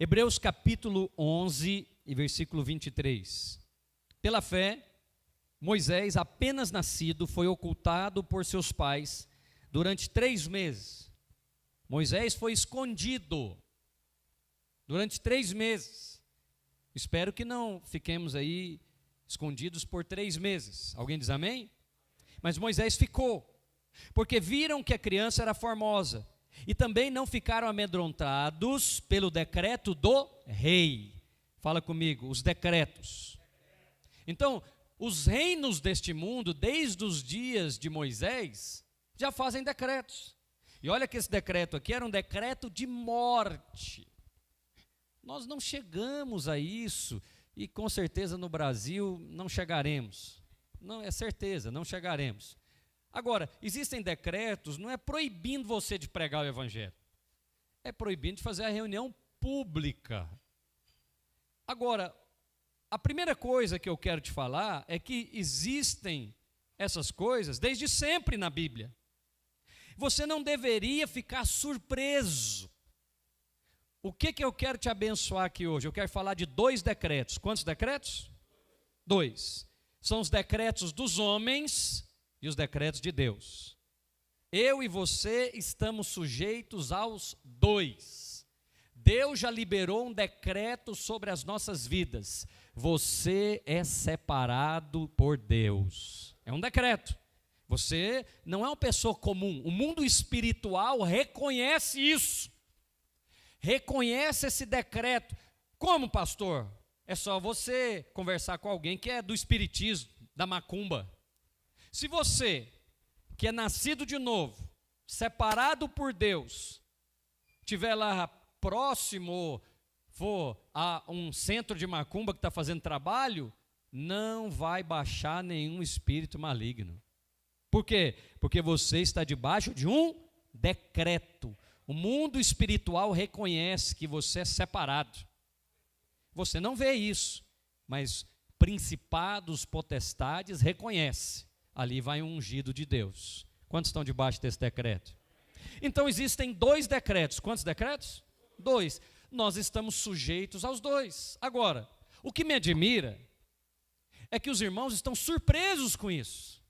Hebreus capítulo 11 e versículo 23. Pela fé, Moisés, apenas nascido, foi ocultado por seus pais durante 3 meses. Moisés foi escondido durante 3 meses. Espero que não fiquemos aí escondidos por 3 meses. Alguém diz amém? Mas Moisés ficou, porque viram que a criança era formosa, e também não ficaram amedrontados pelo decreto do rei. Fala comigo, os decretos. Então, os reinos deste mundo, desde os dias de Moisés, já fazem decretos. E olha que esse decreto aqui era um decreto de morte. Nós não chegamos a isso, e com certeza no Brasil não chegaremos. Não, é certeza, não chegaremos. Agora, existem decretos, não é proibindo você de pregar o evangelho, é proibindo de fazer a reunião pública. Agora, a primeira coisa que eu quero te falar é que existem essas coisas desde sempre na Bíblia. Você não deveria ficar surpreso. O que eu quero te abençoar aqui hoje? Eu quero falar de 2 decretos. Quantos decretos? 2. São os decretos dos homens e os decretos de Deus. Eu e você estamos sujeitos aos 2. Deus já liberou um decreto sobre as nossas vidas. Você é separado por Deus. É um decreto. Você não é uma pessoa comum. O mundo espiritual reconhece isso. Reconhece esse decreto. Como, pastor? É só você conversar com alguém que é do espiritismo, da macumba. Se você, que é nascido de novo, separado por Deus, estiver lá próximo, for a um centro de macumba que está fazendo trabalho, não vai baixar nenhum espírito maligno. Por quê? Porque você está debaixo de um decreto. O mundo espiritual reconhece que você é separado. Você não vê isso, mas principados, potestades reconhecem. Ali vai um ungido de Deus. Quantos estão debaixo desse decreto? Então existem 2 decretos. Quantos decretos? 2. Nós estamos sujeitos aos 2. Agora, o que me admira é que os irmãos estão surpresos com isso.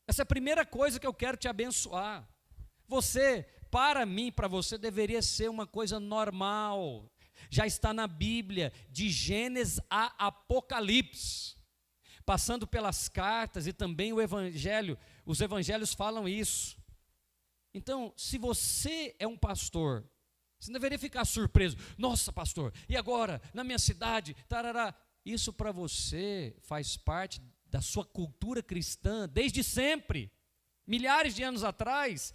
Essa é a primeira coisa que eu quero te abençoar. Você, para mim, para você, deveria ser uma coisa normal. Já está na Bíblia, de Gênesis a Apocalipse. Passando pelas cartas e também o evangelho, os evangelhos falam isso. Então, se você é um pastor, você não deveria ficar surpreso. Nossa, pastor, e agora, na minha cidade, tarará. Isso para você faz parte da sua cultura cristã, desde sempre. Milhares de anos atrás,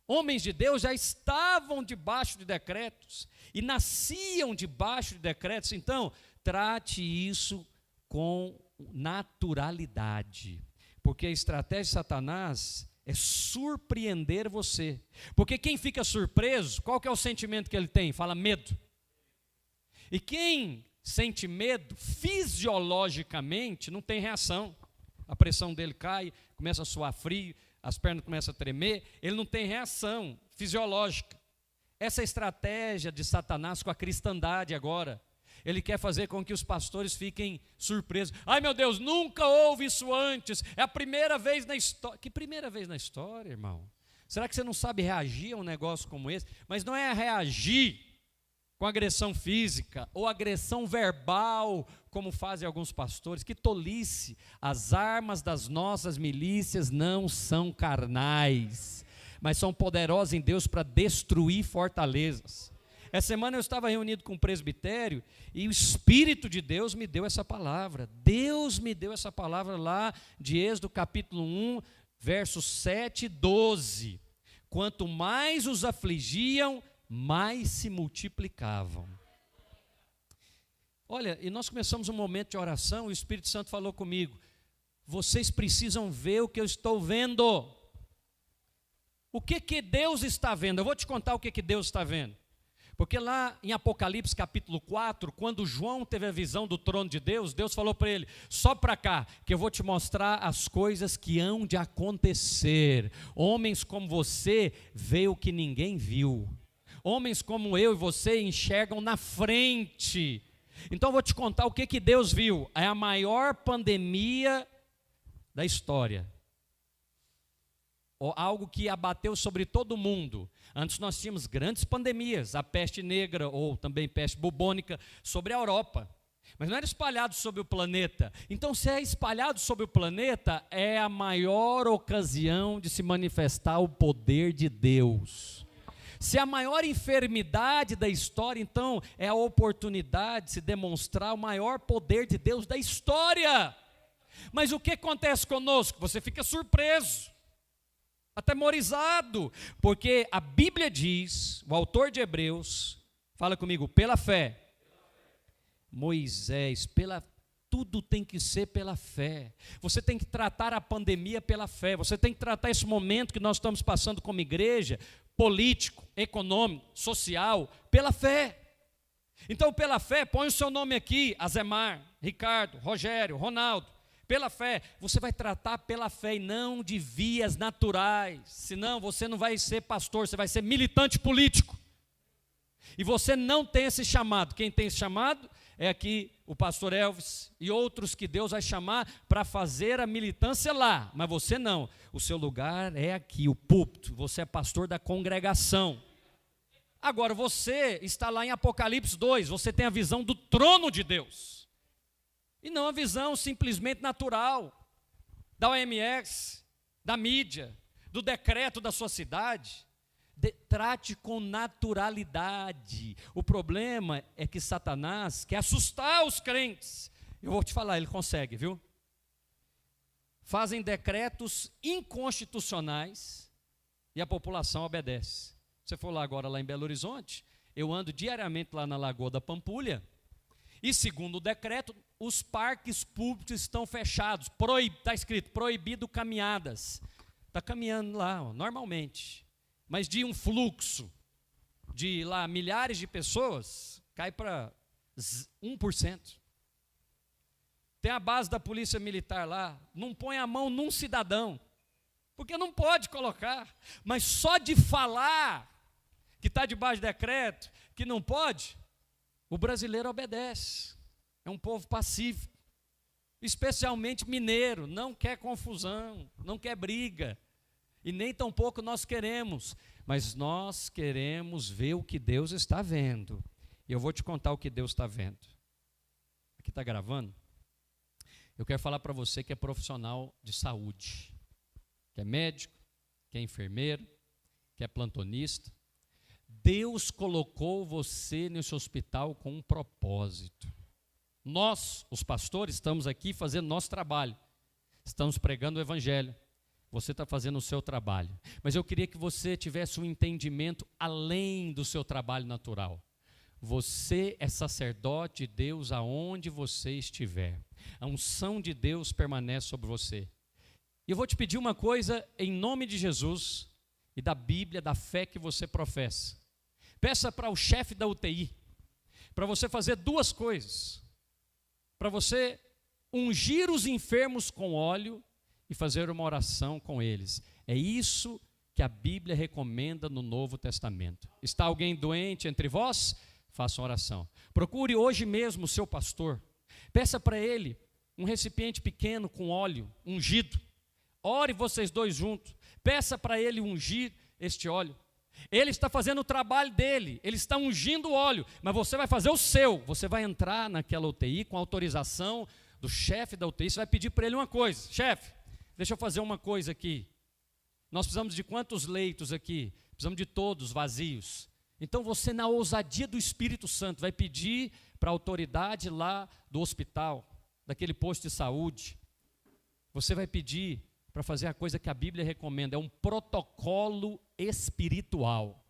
homens de Deus já estavam debaixo de decretos, e nasciam debaixo de decretos. Então, trate isso com naturalidade, porque a estratégia de Satanás é surpreender você, porque quem fica surpreso, qual que é o sentimento que ele tem? Fala medo. E quem sente medo, fisiologicamente, não tem reação, a pressão dele cai, começa a suar frio, as pernas começam a tremer, ele não tem reação fisiológica. Essa é a estratégia de Satanás com a cristandade agora. Ele quer fazer com que os pastores fiquem surpresos. Ai, meu Deus, nunca houve isso antes. É a primeira vez na história. Que primeira vez na história, irmão? Será que você não sabe reagir a um negócio como esse? Mas não é reagir com agressão física ou agressão verbal, como fazem alguns pastores. Que tolice. As armas das nossas milícias não são carnais, mas são poderosas em Deus para destruir fortalezas. Essa semana eu estava reunido com o presbitério e o Espírito de Deus me deu essa palavra. Deus me deu essa palavra lá de Êxodo capítulo 1, versos 7 e 12. Quanto mais os afligiam, mais se multiplicavam. Olha, e nós começamos um momento de oração, o Espírito Santo falou comigo. Vocês precisam ver o que eu estou vendo. O que Deus está vendo? Eu vou te contar o que Deus está vendo. Porque lá em Apocalipse capítulo 4, quando João teve a visão do trono de Deus, Deus falou para ele, sobe para cá, que eu vou te mostrar as coisas que hão de acontecer. Homens como você vê o que ninguém viu. Homens como eu e você enxergam na frente. Então eu vou te contar o que Deus viu. É a maior pandemia da história. Algo que abateu sobre todo o mundo. Antes nós tínhamos grandes pandemias, a peste negra ou também peste bubônica sobre a Europa. Mas não era espalhado sobre o planeta. Então, se é espalhado sobre o planeta, é a maior ocasião de se manifestar o poder de Deus. Se é a maior enfermidade da história, então é a oportunidade de se demonstrar o maior poder de Deus da história. Mas o que acontece conosco? Você fica surpreso, atemorizado, porque a Bíblia diz, o autor de Hebreus, fala comigo, pela fé. Moisés, tudo tem que ser pela fé. Você tem que tratar a pandemia pela fé. Você tem que tratar esse momento que nós estamos passando como igreja, político, econômico, social, pela fé. Então, pela fé, põe o seu nome aqui, Azemar, Ricardo, Rogério, Ronaldo. Pela fé, você vai tratar pela fé e não de vias naturais. Senão você não vai ser pastor, você vai ser militante político. E você não tem esse chamado. Quem tem esse chamado é aqui o pastor Elvis e outros que Deus vai chamar para fazer a militância lá, mas você não, o seu lugar é aqui, o púlpito, você é pastor da congregação. Agora você está lá em Apocalipse 2, você tem a visão do trono de Deus, e não a visão simplesmente natural, da OMS, da mídia, do decreto da sua cidade. Trate com naturalidade. O problema é que Satanás quer assustar os crentes. Eu vou te falar, ele consegue, viu? Fazem decretos inconstitucionais e a população obedece. Você for lá agora, lá em Belo Horizonte, eu ando diariamente lá na Lagoa da Pampulha, e segundo o decreto, os parques públicos estão fechados, está escrito, proibido caminhadas. Está caminhando lá, normalmente. Mas de um fluxo de lá milhares de pessoas, cai para 1%. Tem a base da polícia militar lá, não põe a mão num cidadão, porque não pode colocar, mas só de falar que está debaixo de decreto, que não pode, o brasileiro obedece. É um povo pacífico, especialmente mineiro, não quer confusão, não quer briga. E nem tampouco nós queremos, mas nós queremos ver o que Deus está vendo. E eu vou te contar o que Deus está vendo. Aqui está gravando? Eu quero falar para você que é profissional de saúde, que é médico, que é enfermeiro, que é plantonista. Deus colocou você nesse hospital com um propósito. Nós, os pastores, estamos aqui fazendo nosso trabalho. Estamos pregando o evangelho. Você está fazendo o seu trabalho. Mas eu queria que você tivesse um entendimento além do seu trabalho natural. Você é sacerdote de Deus aonde você estiver. A unção de Deus permanece sobre você. E eu vou te pedir uma coisa em nome de Jesus e da Bíblia, da fé que você professa. Peça para o chefe da UTI, para você fazer duas coisas. Para você ungir os enfermos com óleo e fazer uma oração com eles. É isso que a Bíblia recomenda no Novo Testamento. Está alguém doente entre vós? Faça uma oração. Procure hoje mesmo o seu pastor. Peça para ele um recipiente pequeno com óleo ungido. Ore vocês dois juntos. Peça para ele ungir este óleo. Ele está fazendo o trabalho dele, ele está ungindo o óleo, mas você vai fazer o seu. Você vai entrar naquela UTI com autorização do chefe da UTI. Você vai pedir para ele uma coisa: chefe, deixa eu fazer uma coisa aqui. Nós precisamos de quantos leitos aqui? Precisamos de todos vazios. Então você, na ousadia do Espírito Santo, vai pedir para a autoridade lá do hospital, daquele posto de saúde. Você vai pedir para fazer a coisa que a Bíblia recomenda. É um protocolo espiritual.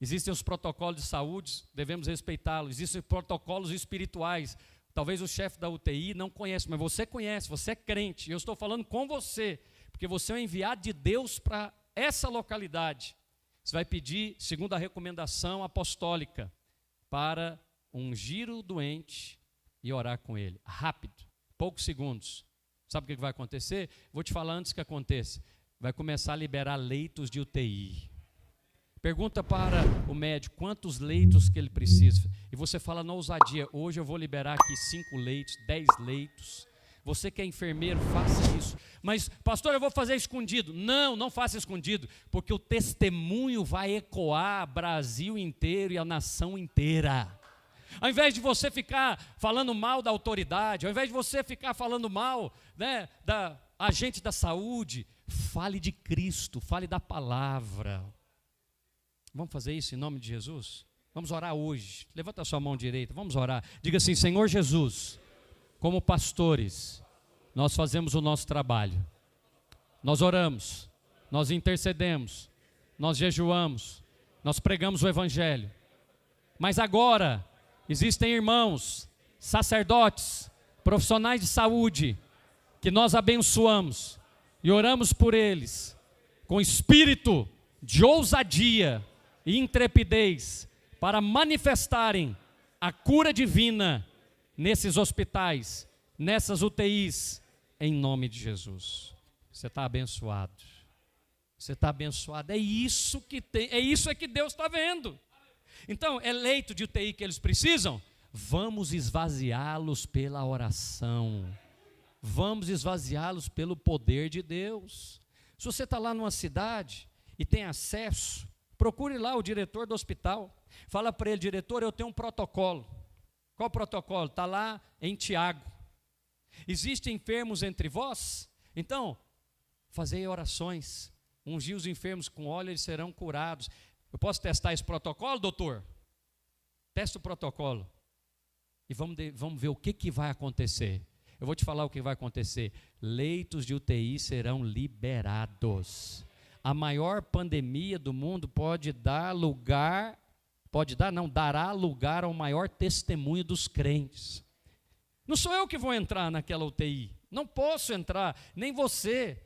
Existem os protocolos de saúde, devemos respeitá-los. Existem protocolos espirituais. Talvez o chefe da UTI não conheça, mas você conhece, você é crente. Eu estou falando com você, porque você é um enviado de Deus para essa localidade. Você vai pedir, segundo a recomendação apostólica, para ungir o doente e orar com ele. Rápido, poucos segundos. Sabe o que vai acontecer? Vou te falar antes que aconteça. Vai começar a liberar leitos de UTI. Pergunta para o médico quantos leitos que ele precisa. E você fala na ousadia, hoje eu vou liberar aqui 5 leitos, 10 leitos. Você que é enfermeiro, faça isso. Mas, pastor, eu vou fazer escondido. Não, não faça escondido, porque o testemunho vai ecoar Brasil inteiro e a nação inteira. Ao invés de você ficar falando mal da autoridade, ao invés de você ficar falando mal, né, da agente da saúde, fale de Cristo, fale da palavra. Vamos fazer isso em nome de Jesus? Vamos orar hoje. Levanta a sua mão direita, vamos orar. Diga assim: Senhor Jesus, como pastores, nós fazemos o nosso trabalho. Nós oramos, nós intercedemos, nós jejuamos, nós pregamos o Evangelho. Mas agora, existem irmãos, sacerdotes, profissionais de saúde, que nós abençoamos e oramos por eles, com espírito de ousadia e intrepidez, para manifestarem a cura divina nesses hospitais, nessas UTIs, em nome de Jesus. Você está abençoado. Você está abençoado. É isso que Deus está vendo. Então, é leito de UTI que eles precisam? Vamos esvaziá-los pela oração. Vamos esvaziá-los pelo poder de Deus. Se você está lá numa cidade e tem acesso, procure lá o diretor do hospital. Fala para ele: diretor, eu tenho um protocolo. Qual protocolo? Está lá em Tiago. Existem enfermos entre vós? Então, fazei orações. Ungir os enfermos com óleo, eles serão curados. Eu posso testar esse protocolo, doutor? Testa o protocolo. E vamos ver o que vai acontecer. Eu vou te falar o que vai acontecer. Leitos de UTI serão liberados. A maior pandemia do mundo dará lugar ao maior testemunho dos crentes. Não sou eu que vou entrar naquela UTI. Não posso entrar, nem você.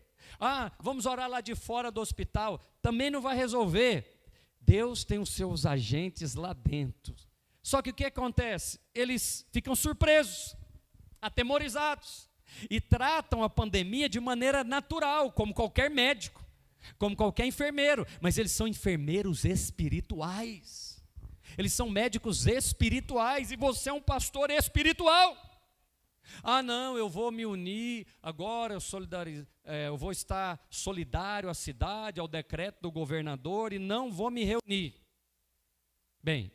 Vamos orar lá de fora do hospital. Também não vai resolver. Deus tem os seus agentes lá dentro. Só que o que acontece? Eles ficam surpresos, atemorizados, e tratam a pandemia de maneira natural, como qualquer médico, como qualquer enfermeiro, mas eles são enfermeiros espirituais, eles são médicos espirituais, e você é um pastor espiritual. Não, eu vou me unir agora, eu vou estar solidário à cidade, ao decreto do governador, e não vou me reunir. Bem,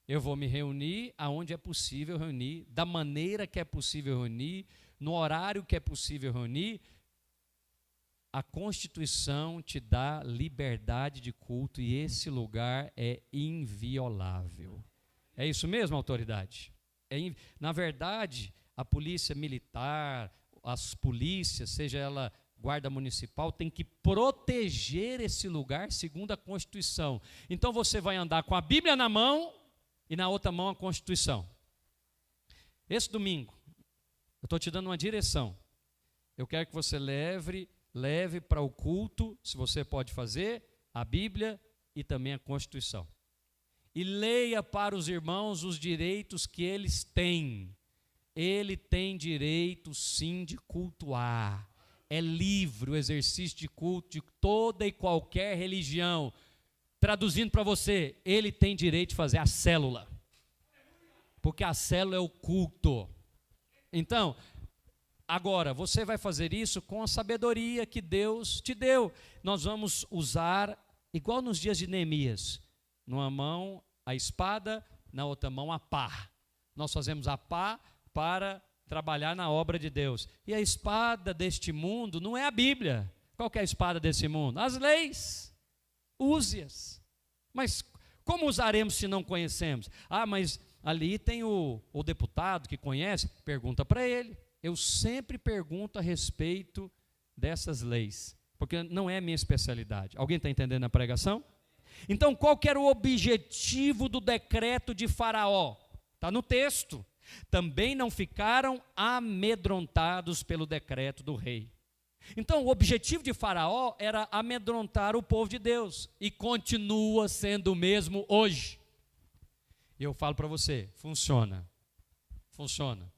eu vou me reunir aonde é possível reunir, da maneira que é possível reunir, no horário que é possível reunir. A Constituição te dá liberdade de culto e esse lugar é inviolável. É isso mesmo, autoridade? Na verdade, a polícia militar, as polícias, seja ela guarda municipal, tem que proteger esse lugar segundo a Constituição. Então você vai andar com a Bíblia na mão e na outra mão a Constituição. Esse domingo, eu estou te dando uma direção. Eu quero que você leve para o culto, se você pode fazer, a Bíblia e também a Constituição. E leia para os irmãos os direitos que eles têm. Ele tem direito, sim, de cultuar. É livre o exercício de culto de toda e qualquer religião. Traduzindo para você, ele tem direito de fazer a célula. Porque a célula é o culto. Então, agora, você vai fazer isso com a sabedoria que Deus te deu. Nós vamos usar, igual nos dias de Neemias, numa mão a espada, na outra mão a pá. Nós fazemos a pá para trabalhar na obra de Deus. E a espada deste mundo não é a Bíblia. Qual que é a espada desse mundo? As leis. Use-as. Mas como usaremos se não conhecemos? Mas ali tem o deputado que conhece. Pergunta para ele. Eu sempre pergunto a respeito dessas leis, porque não é minha especialidade. Alguém está entendendo a pregação? Então, qual que era o objetivo do decreto de Faraó? Está no texto. Também não ficaram amedrontados pelo decreto do rei. Então, o objetivo de Faraó era amedrontar o povo de Deus, e continua sendo o mesmo hoje. E eu falo para você, funciona. Funciona.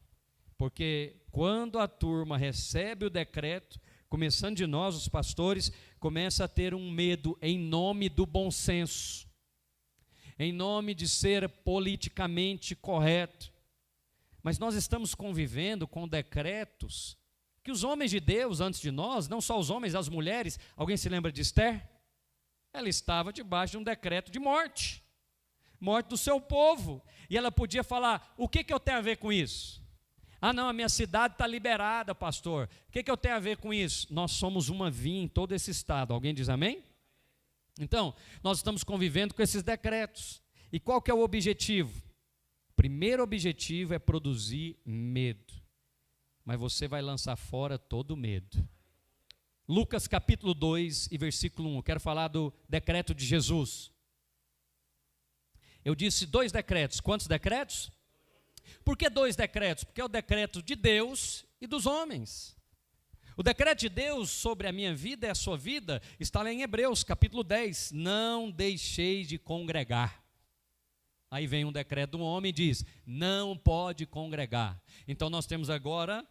Porque quando a turma recebe o decreto, começando de nós, os pastores, começa a ter um medo em nome do bom senso, em nome de ser politicamente correto. Mas nós estamos convivendo com decretos que os homens de Deus antes de nós, não só os homens, as mulheres, alguém se lembra de Esther? Ela estava debaixo de um decreto de morte do seu povo, e ela podia falar: o que eu tenho a ver com isso? Ah não, a minha cidade está liberada, pastor, o que eu tenho a ver com isso? Nós somos uma vinha em todo esse estado, alguém diz amém? Então, nós estamos convivendo com esses decretos, e qual que é o objetivo? O primeiro objetivo é produzir medo, mas você vai lançar fora todo o medo. Lucas capítulo 2 e versículo 1, eu quero falar do decreto de Jesus. Eu disse 2 decretos, quantos decretos? Por que 2 decretos? Porque é o decreto de Deus e dos homens. O decreto de Deus sobre a minha vida e a sua vida está lá em Hebreus capítulo 10, não deixeis de congregar. Aí vem um decreto do homem e diz, não pode congregar. Então nós temos agora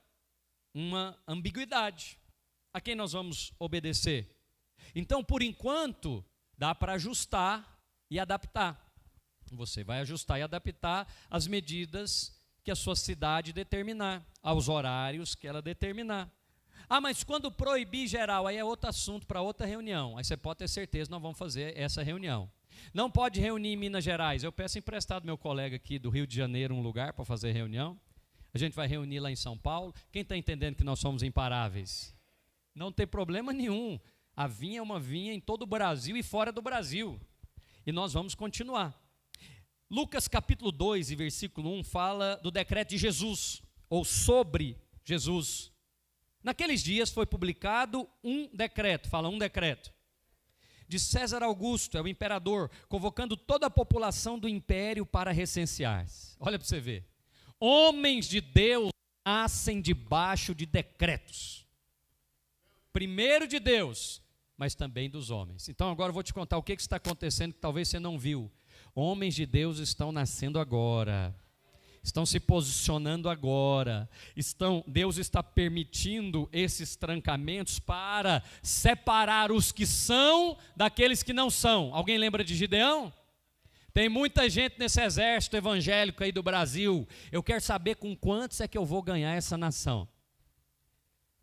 uma ambiguidade. A quem nós vamos obedecer? Então, por enquanto, dá para ajustar e adaptar. Você vai ajustar e adaptar as medidas que a sua cidade determinar, aos horários que ela determinar. Ah, mas quando proibir geral, aí é outro assunto para outra reunião. Aí você pode ter certeza, nós vamos fazer essa reunião. Não pode reunir em Minas Gerais. Eu peço emprestado meu colega aqui do Rio de Janeiro um lugar para fazer reunião. A gente vai reunir lá em São Paulo. Quem está entendendo que nós somos imparáveis? Não tem problema nenhum. A vinha é uma vinha em todo o Brasil e fora do Brasil. E nós vamos continuar. Lucas capítulo 2 e versículo 1 fala do decreto de Jesus, ou sobre Jesus. Naqueles dias foi publicado um decreto, fala um decreto, de César Augusto, é o imperador, convocando toda a população do império para recensear-se. Olha para você ver. Homens de Deus nascem debaixo de decretos. Primeiro de Deus, mas também dos homens. Então agora eu vou te contar o que está acontecendo que talvez você não viu. Homens de Deus estão nascendo agora, estão se posicionando agora, Deus está permitindo esses trancamentos para separar os que são daqueles que não são. Alguém lembra de Gideão? Tem muita gente nesse exército evangélico aí do Brasil. Eu quero saber com quantos é que eu vou ganhar essa nação.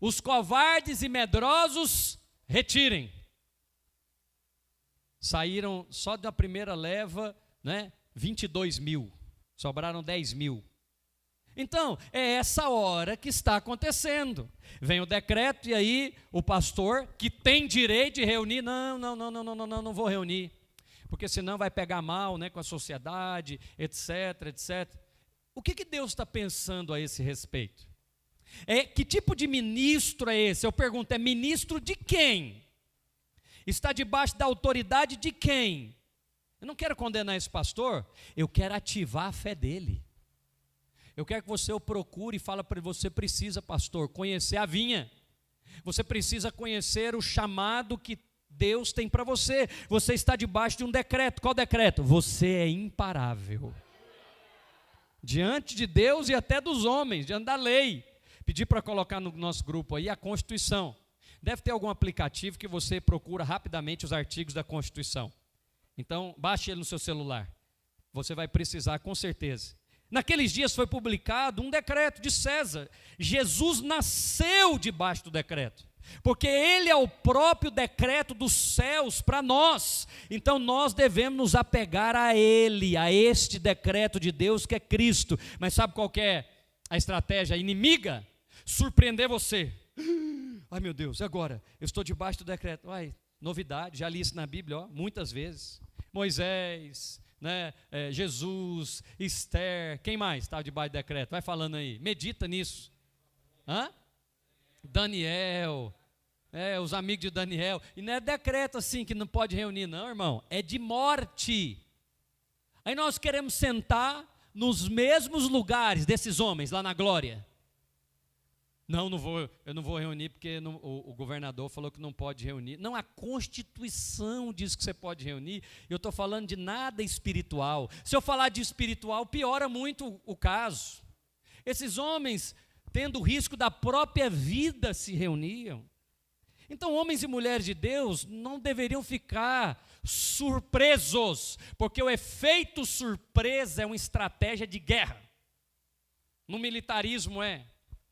Os covardes e medrosos, retirem. Saíram só da primeira leva, 22 mil, sobraram 10 mil. Então, é essa hora que está acontecendo. Vem o decreto e aí o pastor, que tem direito de reunir, não vou reunir, porque senão vai pegar mal com a sociedade, etc, etc. O que Deus está pensando a esse respeito? Que tipo de ministro é esse? Eu pergunto, é ministro de quem? Está debaixo da autoridade de quem? Eu não quero condenar esse pastor, eu quero ativar a fé dele. Eu quero que você o procure e fale para ele, você precisa, pastor, conhecer a vinha. Você precisa conhecer o chamado que Deus tem para você. Você está debaixo de um decreto. Qual decreto? Você é imparável. Diante de Deus e até dos homens, diante da lei. Pedi para colocar no nosso grupo aí a Constituição. Deve ter algum aplicativo que você procura rapidamente os artigos da Constituição. Então, baixe ele no seu celular. Você vai precisar, com certeza. Naqueles dias foi publicado um decreto de César. Jesus nasceu debaixo do decreto, porque ele é o próprio decreto dos céus para nós. Então, nós devemos nos apegar a ele, a este decreto de Deus que é Cristo. Mas sabe qual que é a estratégia inimiga? Surpreender você. Ai meu Deus, e agora? Eu estou debaixo do decreto. Novidade, já li isso na Bíblia, muitas vezes. Moisés, Jesus, Esther, quem mais estava debaixo do decreto? Vai falando aí, medita nisso. Daniel, os amigos de Daniel. E não é decreto assim que não pode reunir, não, irmão. É de morte. Aí nós queremos sentar nos mesmos lugares desses homens lá na glória. Eu não vou reunir porque o governador falou que não pode reunir. Não, a Constituição diz que você pode reunir. Eu estou falando de nada espiritual. Se eu falar de espiritual, piora muito o caso. Esses homens, tendo o risco da própria vida, se reuniam. Então, homens e mulheres de Deus não deveriam ficar surpresos, porque o efeito surpresa é uma estratégia de guerra. No militarismo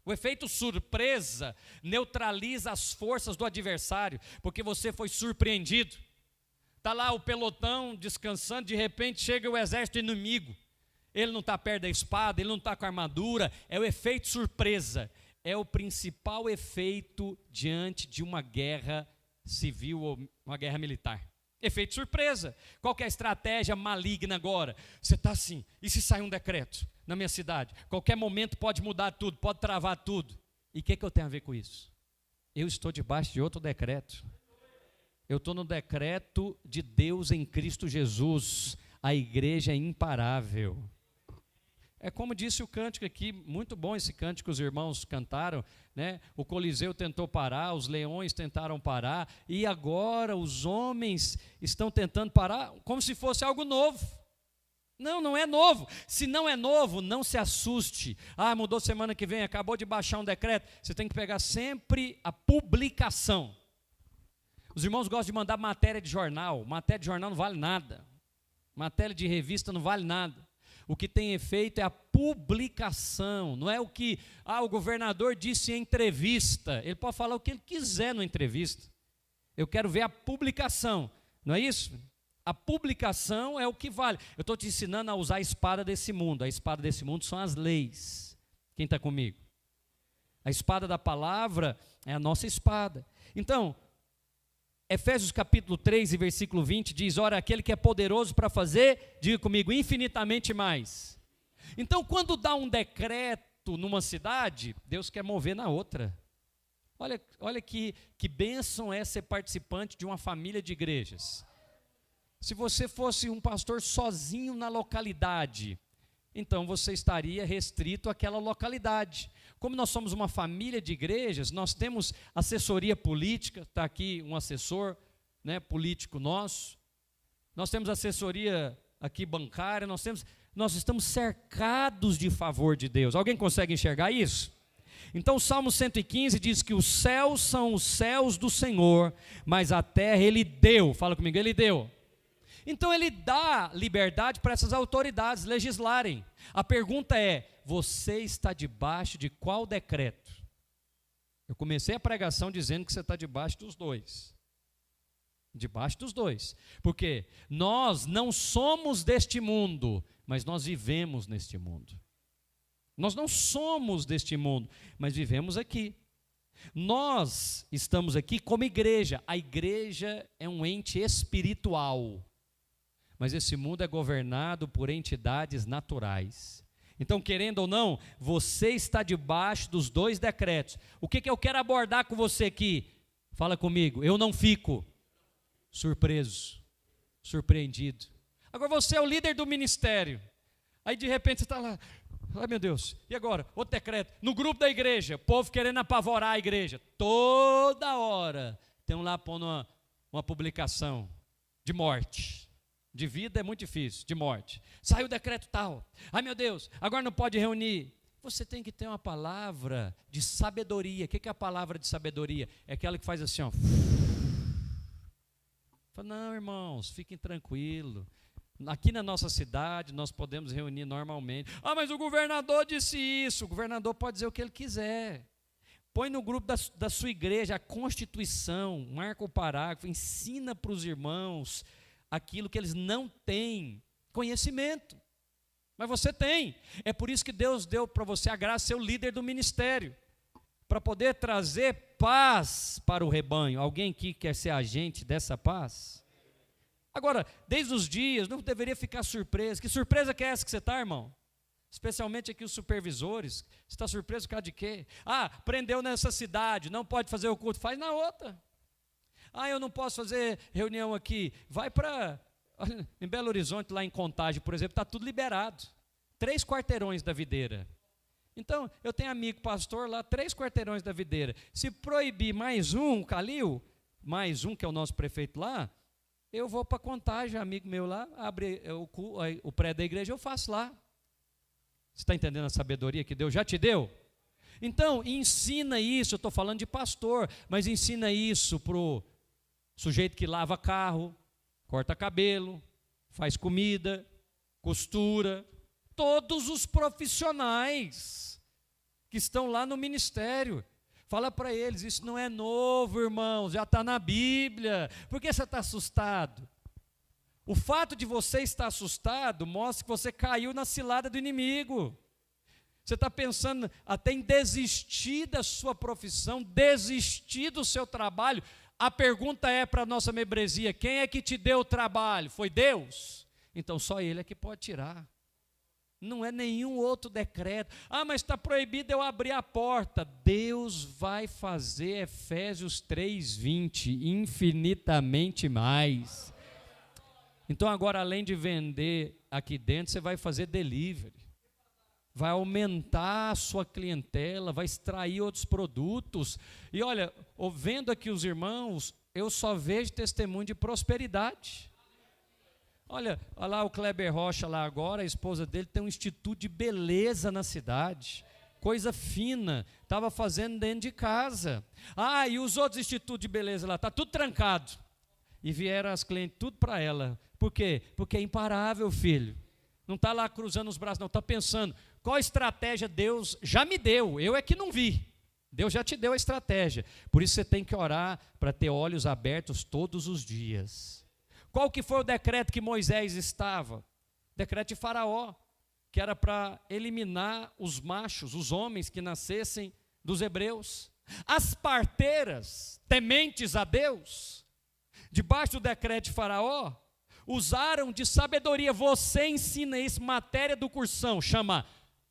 o efeito surpresa neutraliza as forças do adversário, porque você foi surpreendido. Está lá o pelotão descansando, de repente chega o exército inimigo. Ele não está perto da espada, ele não está com a armadura, é o efeito surpresa. É o principal efeito diante de uma guerra civil ou uma guerra militar. Efeito surpresa. Qual que é a estratégia maligna agora? Você está assim, e se sair um decreto na minha cidade? Qualquer momento pode mudar tudo, pode travar tudo. E o que eu tenho a ver com isso? Eu estou debaixo de outro decreto. Eu estou no decreto de Deus em Cristo Jesus. A igreja é imparável. É como disse o cântico aqui, muito bom esse cântico que os irmãos cantaram, né? O Coliseu tentou parar, os leões tentaram parar, e agora os homens estão tentando parar como se fosse algo novo. Não, não é novo. Se não é novo, não se assuste. Mudou semana que vem, acabou de baixar um decreto. Você tem que pegar sempre a publicação. Os irmãos gostam de mandar matéria de jornal. Matéria de jornal não vale nada. Matéria de revista não vale nada. O que tem efeito é a publicação, não é o que o governador disse em entrevista. Ele pode falar o que ele quiser na entrevista. Eu quero ver a publicação, não é isso? A publicação é o que vale. Eu estou te ensinando a usar a espada desse mundo. A espada desse mundo são as leis. Quem está comigo? A espada da palavra é a nossa espada. Então, Efésios capítulo 3 e versículo 20 diz: ora, aquele que é poderoso para fazer, diga comigo, infinitamente mais. Então, quando dá um decreto numa cidade, Deus quer mover na outra. Olha que bênção é ser participante de uma família de igrejas. Se você fosse um pastor sozinho na localidade, então você estaria restrito àquela localidade. Como nós somos uma família de igrejas, nós temos assessoria política, está aqui um assessor, né, político nosso, nós temos assessoria aqui bancária, nós estamos cercados de favor de Deus. Alguém consegue enxergar isso? Então o Salmo 115 diz que os céus são os céus do Senhor, mas a terra Ele deu. Fala comigo, Ele deu. Então Ele dá liberdade para essas autoridades legislarem. A pergunta é: você está debaixo de qual decreto? Eu comecei a pregação dizendo que você está debaixo dos dois. Debaixo dos dois. Porque nós não somos deste mundo, mas nós vivemos neste mundo. Nós não somos deste mundo, mas vivemos aqui. Nós estamos aqui como igreja. A igreja é um ente espiritual. Mas esse mundo é governado por entidades naturais. Então, querendo ou não, você está debaixo dos dois decretos. O que eu quero abordar com você aqui? Fala comigo. Eu não fico surpreso, surpreendido. Agora você é o líder do ministério. Aí de repente você está lá, ai meu Deus, e agora? Outro decreto. No grupo da igreja, povo querendo apavorar a igreja. Toda hora tem um lá pondo uma publicação de morte. De vida é muito difícil, de morte. Saiu o decreto tal. Ai meu Deus, agora não pode reunir. Você tem que ter uma palavra de sabedoria. O que é a palavra de sabedoria? É aquela que faz assim, ó. Fala, não, irmãos, fiquem tranquilos. Aqui na nossa cidade nós podemos reunir normalmente. Mas o governador disse isso. O governador pode dizer o que ele quiser. Põe no grupo da sua igreja a Constituição, marca o parágrafo, ensina para os irmãos aquilo que eles não têm conhecimento, mas você tem. É por isso que Deus deu para você a graça de ser o líder do ministério, para poder trazer paz para o rebanho. Alguém aqui quer ser agente dessa paz? Agora, desde os dias, não deveria ficar surpreso. Que surpresa que é essa que você está, irmão? Especialmente aqui os supervisores. Você está surpreso por causa de quê? Prendeu nessa cidade, não pode fazer o culto, faz na outra. Eu não posso fazer reunião aqui. Vai para, em Belo Horizonte, lá em Contagem, por exemplo, está tudo liberado. 3 quarteirões da videira. Então, eu tenho amigo pastor lá, 3 quarteirões da videira. Se proibir mais um, Calil, mais um que é o nosso prefeito lá, eu vou para Contagem, amigo meu lá, abre o prédio da igreja, eu faço lá. Você está entendendo a sabedoria que Deus já te deu? Então, ensina isso, eu estou falando de pastor, mas ensina isso para o sujeito que lava carro, corta cabelo, faz comida, costura, todos os profissionais que estão lá no ministério. Fala para eles, isso não é novo, irmãos, já está na Bíblia. Por que você está assustado? O fato de você estar assustado mostra que você caiu na cilada do inimigo. Você está pensando até em desistir da sua profissão, desistir do seu trabalho. A pergunta é para a nossa membresia: quem é que te deu o trabalho? Foi Deus? Então só Ele é que pode tirar. Não é nenhum outro decreto. Ah, mas está proibido eu abrir a porta. Deus vai fazer, Efésios 3:20, infinitamente mais. Então agora, além de vender aqui dentro, você vai fazer delivery. Vai aumentar a sua clientela, vai extrair outros produtos. E olha, vendo aqui os irmãos, eu só vejo testemunho de prosperidade. Olha lá o Kleber Rocha lá agora, a esposa dele tem um instituto de beleza na cidade. Coisa fina, estava fazendo dentro de casa. Ah, e os outros institutos de beleza lá, está tudo trancado. E vieram as clientes tudo para ela. Por quê? Porque é imparável, filho. Não está lá cruzando os braços, não, está pensando, qual estratégia Deus já me deu, eu é que não vi. Deus já te deu a estratégia. Por isso você tem que orar para ter olhos abertos todos os dias. Qual que foi o decreto que Moisés estava? Decreto de Faraó, que era para eliminar os machos, os homens que nascessem dos hebreus. As parteiras, tementes a Deus, debaixo do decreto de Faraó, usaram de sabedoria. Você ensina isso, matéria do cursão, chama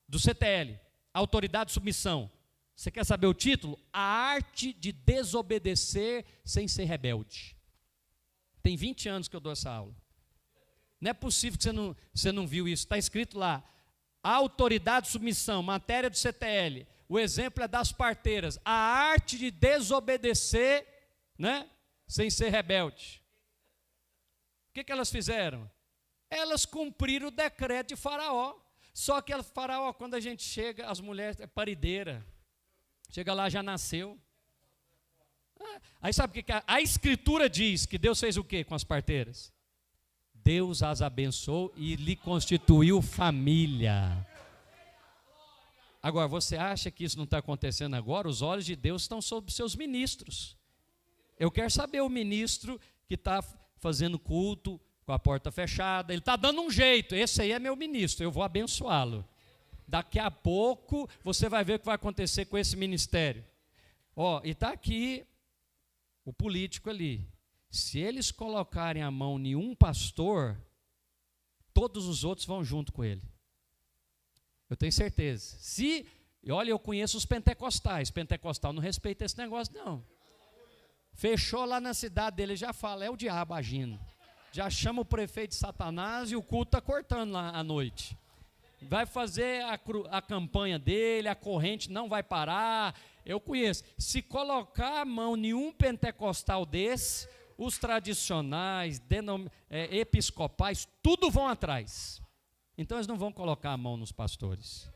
do CTL, Autoridade de Submissão. Você quer saber o título? A arte de desobedecer sem ser rebelde. Tem 20 anos que eu dou essa aula. Não é possível que você não viu isso. Está escrito lá, Autoridade de Submissão, matéria do CTL. O exemplo é das parteiras. A arte de desobedecer, né, sem ser rebelde. O que elas fizeram? Elas cumpriram o decreto de Faraó. Só que Faraó, quando a gente chega, as mulheres, é parideira. Chega lá, já nasceu. Aí sabe o que a Escritura diz? Que Deus fez o quê com as parteiras? Deus as abençoou e lhe constituiu família. Agora, você acha que isso não está acontecendo agora? Os olhos de Deus estão sobre seus ministros. Eu quero saber o ministro que está fazendo culto com a porta fechada, ele está dando um jeito, esse aí é meu ministro, eu vou abençoá-lo. Daqui a pouco você vai ver o que vai acontecer com esse ministério. Ó, e está aqui o político ali. Se eles colocarem a mão em um pastor, todos os outros vão junto com ele. Eu tenho certeza. Olha, eu conheço os pentecostais. Pentecostal não respeita esse negócio, não. Fechou lá na cidade dele, já fala, é o diabo agindo. Já chama o prefeito de Satanás e o culto está cortando lá à noite. Vai fazer a campanha dele, a corrente não vai parar. Eu conheço. Se colocar a mão em um pentecostal desse, os tradicionais, episcopais, tudo vão atrás. Então eles não vão colocar a mão nos pastores.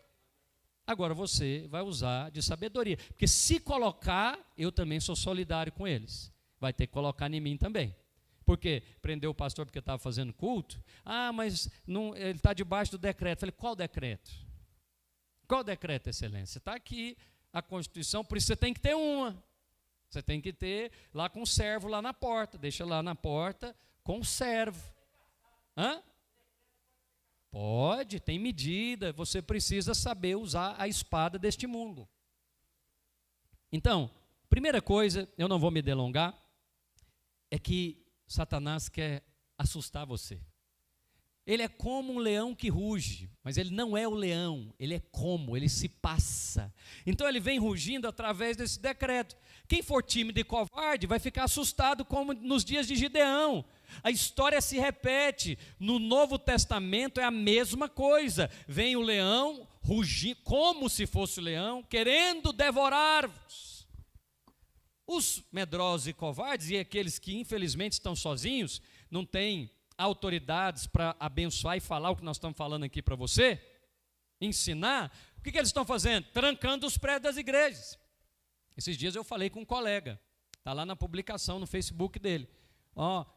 Agora você vai usar de sabedoria. Porque se colocar, eu também sou solidário com eles. Vai ter que colocar em mim também. Por quê? Prendeu o pastor porque estava fazendo culto? Ah, mas não, ele está debaixo do decreto. Falei, qual decreto? Qual decreto, excelência? Está aqui a Constituição, por isso você tem que ter uma. Você tem que ter lá com o servo lá na porta. Deixa lá na porta com o servo. Hã? Pode, tem medida. Você precisa saber usar a espada deste mundo. Então, primeira coisa, eu não vou me delongar, é que Satanás quer assustar você. Ele é como um leão que ruge, mas ele não é o leão, ele ele se passa. Então ele vem rugindo através desse decreto. Quem for tímido e covarde vai ficar assustado como nos dias de Gideão. A história se repete, no Novo Testamento é a mesma coisa. Vem o leão, rugindo, como se fosse o leão, querendo devorar-vos. Os medrosos e covardes, e aqueles que infelizmente estão sozinhos, não têm autoridades para abençoar e falar o que nós estamos falando aqui para você, ensinar, O que eles estão fazendo? Trancando os prédios das igrejas. Esses dias eu falei com um colega, está lá na publicação no Facebook dele.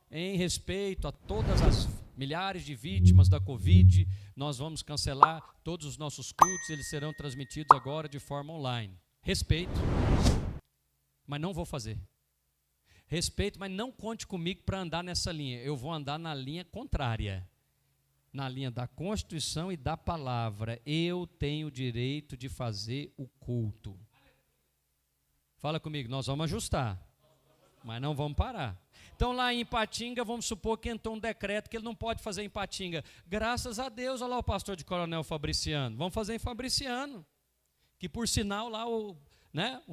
Em respeito a todas as milhares de vítimas da Covid, nós vamos cancelar todos os nossos cultos, eles serão transmitidos agora de forma online. Respeito, mas não vou fazer. Respeito, mas não conte comigo para andar nessa linha. Eu vou andar na linha contrária, na linha da Constituição e da palavra. Eu tenho o direito de fazer o culto. Fala comigo, nós vamos ajustar, mas não vamos parar. Então lá em Ipatinga, vamos supor que entrou um decreto que ele não pode fazer em Ipatinga. Graças a Deus, olha lá o pastor de Coronel Fabriciano. Vamos fazer em Fabriciano. Que por sinal lá o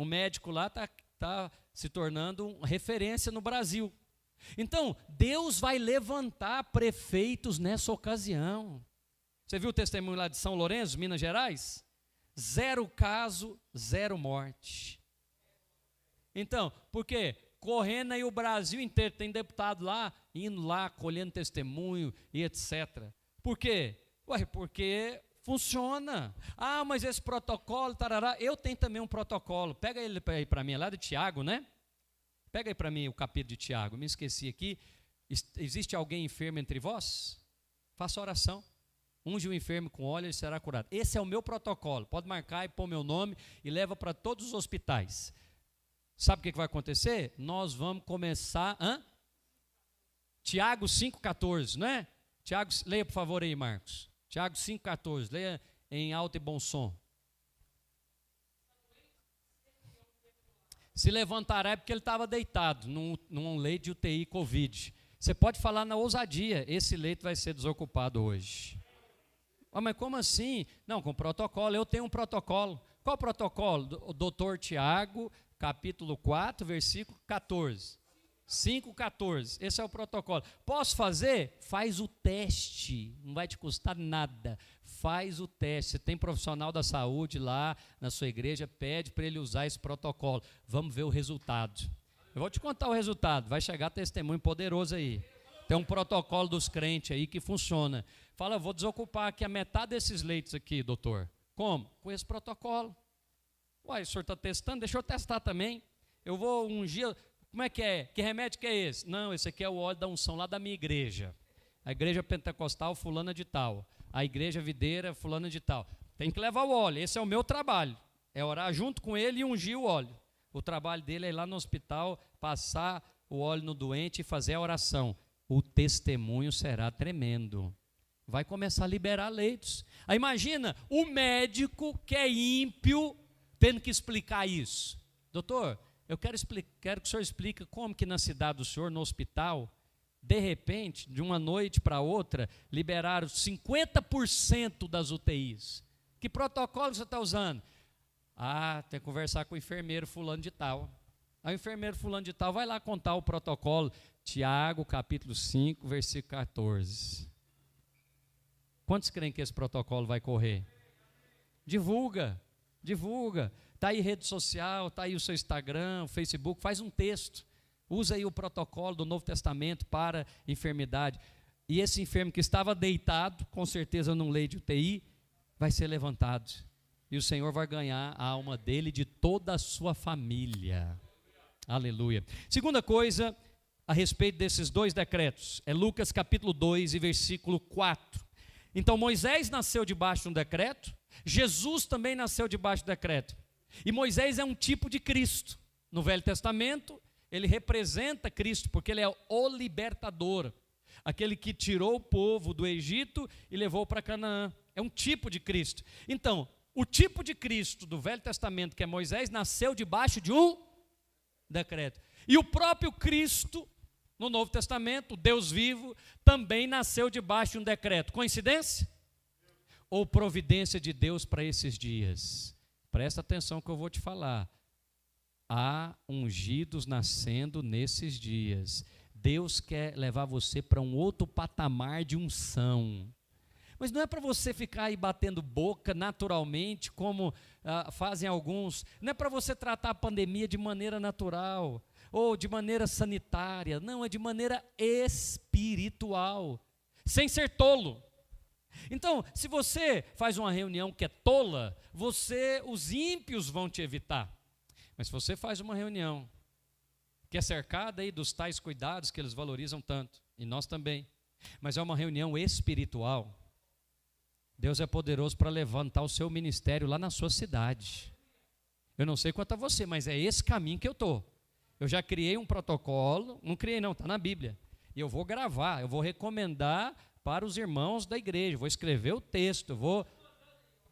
médico lá está se tornando uma referência no Brasil. Então, Deus vai levantar prefeitos nessa ocasião. Você viu o testemunho lá de São Lourenço, Minas Gerais? 0 caso, 0 morte. Então, por quê? Correndo aí o Brasil inteiro, tem deputado lá, indo lá, colhendo testemunho e etc. Por quê? Porque funciona. Mas esse protocolo, tarará, eu tenho também um protocolo. Pega ele aí para mim, é lá de Tiago, né? Pega aí para mim o capítulo de Tiago, me esqueci aqui. Existe alguém enfermo entre vós? Faça oração. Unge o enfermo com óleo, ele será curado. Esse é o meu protocolo. Pode marcar e pôr meu nome e leva para todos os hospitais. Sabe o que vai acontecer? Nós vamos começar. Tiago 5,14, não é? Tiago, leia por favor aí, Marcos. Tiago 5,14, leia em alto e bom som. Se levantará é porque ele estava deitado num leito de UTI Covid. Você pode falar na ousadia, esse leito vai ser desocupado hoje. Mas como assim? Não, com protocolo, eu tenho um protocolo. Qual protocolo? O doutor Tiago, capítulo 4, versículo 14. 5,14, esse é o protocolo. Posso fazer? Faz o teste, não vai te custar nada. Faz o teste. Você tem profissional da saúde lá na sua igreja, pede para ele usar esse protocolo. Vamos ver o resultado. Eu vou te contar o resultado, vai chegar testemunho poderoso aí. Tem um protocolo dos crentes aí que funciona. Fala, eu vou desocupar aqui a metade desses leitos aqui, doutor. Como? Com esse protocolo. O senhor está testando? Deixa eu testar também. Eu vou ungir. Como é? Que remédio que é esse? Não, esse aqui é o óleo da unção lá da minha igreja. A igreja pentecostal fulana de tal. A igreja videira fulana de tal. Tem que levar o óleo, esse é o meu trabalho. É orar junto com ele e ungir o óleo. O trabalho dele é ir lá no hospital, passar o óleo no doente e fazer a oração. O testemunho será tremendo. Vai começar a liberar leitos. Aí imagina, o médico que é ímpio tendo que explicar isso. Doutor, eu quero que o senhor explique como que na cidade do senhor, no hospital, de repente, de uma noite para outra, liberaram 50% das UTIs. Que protocolo você está usando? Tem que conversar com o enfermeiro fulano de tal. Aí o enfermeiro fulano de tal vai lá contar o protocolo. Tiago, capítulo 5, versículo 14. Quantos creem que esse protocolo vai correr? Divulga. Está aí rede social, está aí o seu Instagram, o Facebook, faz um texto. Usa aí o protocolo do Novo Testamento para enfermidade. E esse enfermo que estava deitado, com certeza num leito de UTI, vai ser levantado. E o Senhor vai ganhar a alma dele e de toda a sua família. Aleluia. Segunda coisa, a respeito desses 2 decretos, é Lucas capítulo 2 e versículo 4. Então Moisés nasceu debaixo de um decreto, Jesus também nasceu debaixo do decreto. E Moisés é um tipo de Cristo. No Velho Testamento, ele representa Cristo, porque ele é o libertador, aquele que tirou o povo do Egito e levou para Canaã. É um tipo de Cristo. Então, o tipo de Cristo do Velho Testamento, que é Moisés, nasceu debaixo de um decreto. E o próprio Cristo, no Novo Testamento, Deus vivo, também nasceu debaixo de um decreto. Coincidência? Ou providência de Deus para esses dias? Presta atenção que eu vou te falar. Há ungidos nascendo nesses dias. Deus quer levar você para um outro patamar de unção. Mas não é para você ficar aí batendo boca naturalmente, como fazem alguns. Não é para você tratar a pandemia de maneira natural ou de maneira sanitária. Não, é de maneira espiritual, sem ser tolo. Então, se você faz uma reunião que é tola, os ímpios vão te evitar. Mas se você faz uma reunião que é cercada aí dos tais cuidados que eles valorizam tanto, e nós também, mas é uma reunião espiritual, Deus é poderoso para levantar o seu ministério lá na sua cidade. Eu não sei quanto a você, mas é esse caminho que eu estou. Eu já criei um protocolo, não criei não, está na Bíblia. E eu vou gravar, eu vou recomendar para os irmãos da igreja, vou escrever o texto,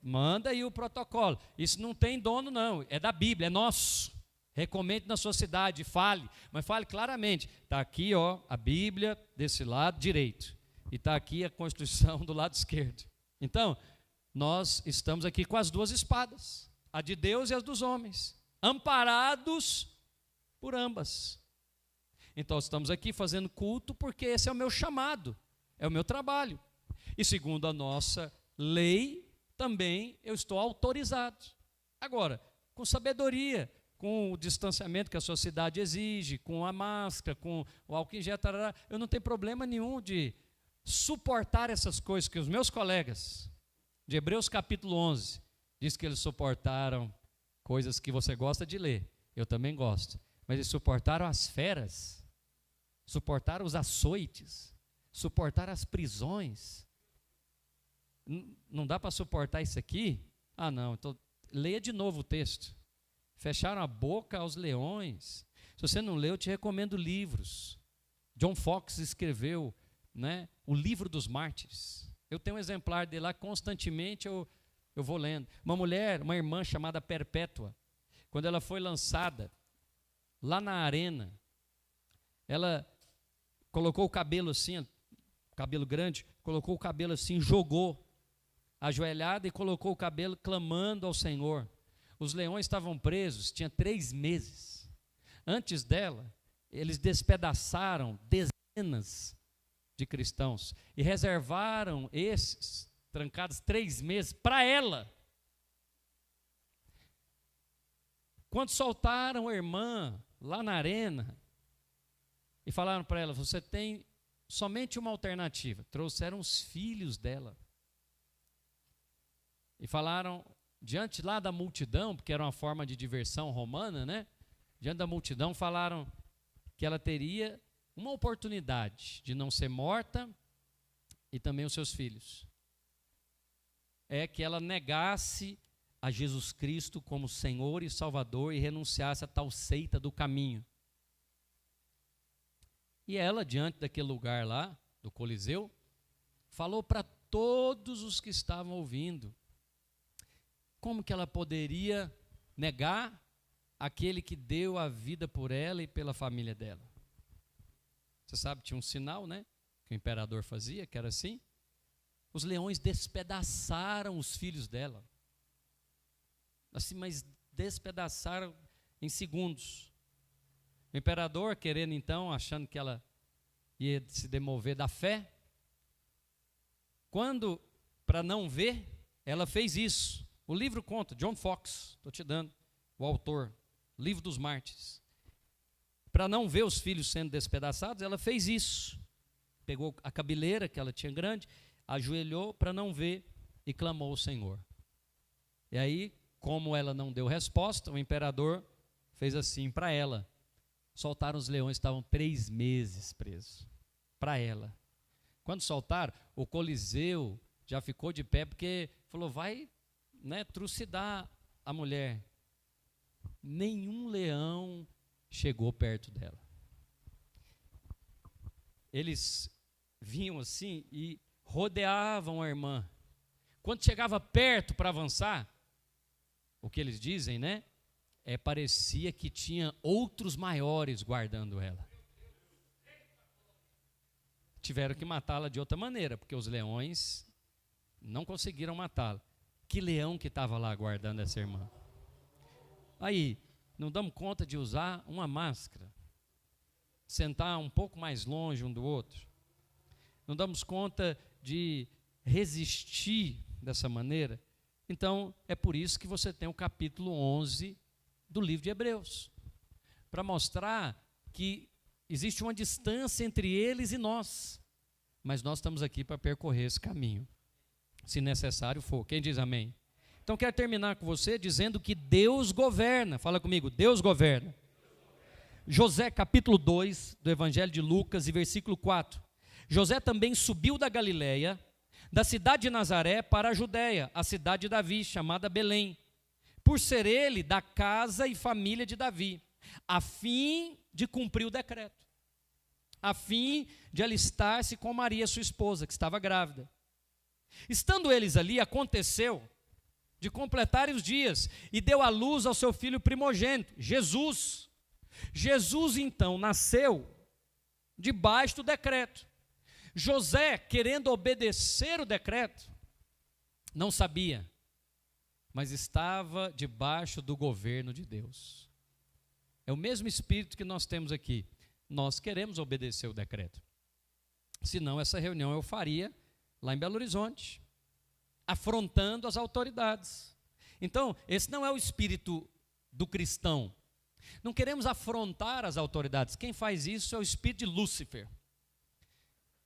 manda aí o protocolo. Isso não tem dono não, é da Bíblia, é nosso. Recomende na sua cidade, fale, mas fale claramente. Está aqui a Bíblia desse lado direito, e está aqui a Constituição do lado esquerdo. Então, nós estamos aqui com as duas espadas, a de Deus e as dos homens, amparados por ambas. Então, estamos aqui fazendo culto porque esse é o meu chamado, é o meu trabalho. E segundo a nossa lei, também eu estou autorizado. Agora, com sabedoria, com o distanciamento que a sociedade exige, com a máscara, com o álcool em gel, eu não tenho problema nenhum de suportar essas coisas que os meus colegas de Hebreus capítulo 11 diz que eles suportaram coisas que você gosta de ler, eu também gosto, mas eles suportaram as feras, suportaram os açoites, suportaram as prisões. Não dá para suportar isso aqui? Ah não, então leia de novo o texto. Fecharam a boca aos leões. Se você não leu, eu te recomendo livros. John Fox escreveu, o Livro dos Mártires. Eu tenho um exemplar dele lá, constantemente eu vou lendo. Uma irmã chamada Perpétua, quando ela foi lançada lá na arena, ela colocou o cabelo assim, cabelo grande, colocou o cabelo assim, jogou, ajoelhada, e colocou o cabelo clamando ao Senhor. Os leões estavam presos, tinha 3 meses. Antes dela, eles despedaçaram dezenas de cristãos e reservaram esses, trancados 3 meses, para ela. Quando soltaram a irmã lá na arena e falaram para ela, você tem somente uma alternativa. Trouxeram os filhos dela e falaram, diante lá da multidão, porque era uma forma de diversão romana, diante da multidão falaram que ela teria uma oportunidade de não ser morta, e também os seus filhos. É que ela negasse a Jesus Cristo como Senhor e Salvador e renunciasse a tal seita do caminho. E ela, diante daquele lugar lá, do Coliseu, falou para todos os que estavam ouvindo, como que ela poderia negar aquele que deu a vida por ela e pela família dela? Você sabe, tinha um sinal, que o imperador fazia, que era assim. Os leões despedaçaram os filhos dela. Assim, mas despedaçaram em segundos. O imperador, querendo então, achando que ela ia se demover da fé, quando, para não ver, ela fez isso. O livro conta, John Fox, estou te dando, o autor, Livro dos Mártires. Para não ver os filhos sendo despedaçados, ela fez isso. Pegou a cabeleira que ela tinha grande, ajoelhou para não ver e clamou ao Senhor. E aí, como ela não deu resposta, o imperador fez assim para ela. Soltaram os leões, estavam 3 meses presos. Para ela. Quando soltaram, o Coliseu já ficou de pé, porque falou, vai trucidar a mulher. Nenhum leão chegou perto dela. Eles vinham assim e rodeavam a irmã. Quando chegava perto para avançar, o que eles dizem, parecia que tinha outros maiores guardando ela. Tiveram que matá-la de outra maneira, porque os leões não conseguiram matá-la. Que leão que estava lá guardando essa irmã? Aí, não damos conta de usar uma máscara, sentar um pouco mais longe um do outro. Não damos conta de resistir dessa maneira. Então, é por isso que você tem o capítulo 11 do livro de Hebreus, para mostrar que existe uma distância entre eles e nós, mas nós estamos aqui para percorrer esse caminho. se necessário for. Quem diz amém? Então quero terminar com você dizendo que Deus governa. Fala comigo, Deus governa. José capítulo 2 do Evangelho de Lucas e versículo 4. José também subiu da Galileia, da cidade de Nazaré para a Judéia, a cidade de Davi, chamada Belém, por ser ele da casa e família de Davi, a fim de cumprir o decreto, a fim de alistar-se com Maria, sua esposa, que estava grávida. Estando eles ali, aconteceu de completarem os dias, e deu à luz ao seu filho primogênito, Jesus. Jesus, então, nasceu debaixo do decreto. José, querendo obedecer o decreto, não sabia, mas estava debaixo do governo de Deus. É o mesmo espírito que nós temos aqui. Nós queremos obedecer o decreto. Senão, essa reunião eu faria lá em Belo Horizonte, afrontando as autoridades. Então, esse não é o espírito do cristão. Não queremos afrontar as autoridades. Quem faz isso é o espírito de Lúcifer.